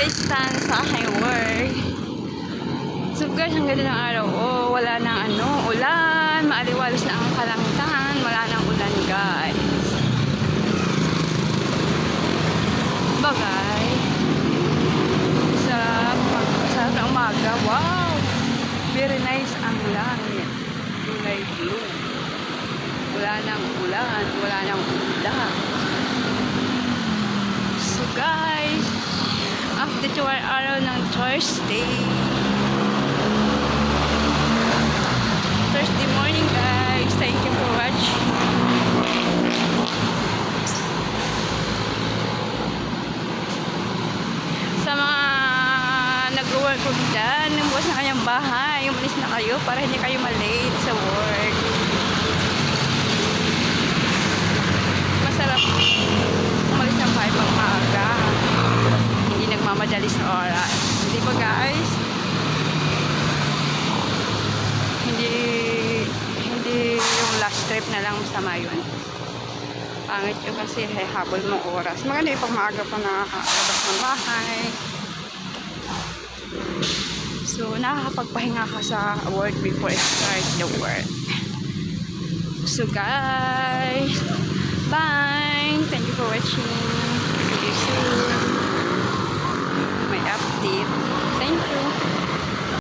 stand sa aking work. So guys, ang ganda ng araw. Oh, wala nang ulan. Maaliwalas na ang kalangitan. Wala nang ulan guys. Bagay. Sarap na umaga. Wow! Very nice ang langit. Kulay blue. Wala nang ulan. Wala nang ulan. So guys, after 2 araw ng Thursday morning guys, thank you for watching. Sa mga nag-work ko dyan, bukas na kanyang bahay, umalis na kayo para hindi kayo malate sa work. Masarap umalis ng bahay pang maaga, hindi nagmamadali sa oras, di ba guys? Hindi yung last trip na lang masama yun. Pangit yun kasi habol mong oras. Maganda yung pang maaga pa nakakalabas ng bahay. So nakakapagpahinga ka sa work before I start the work. So guys, bye! Thank you for watching. See you soon. My update. Thank you.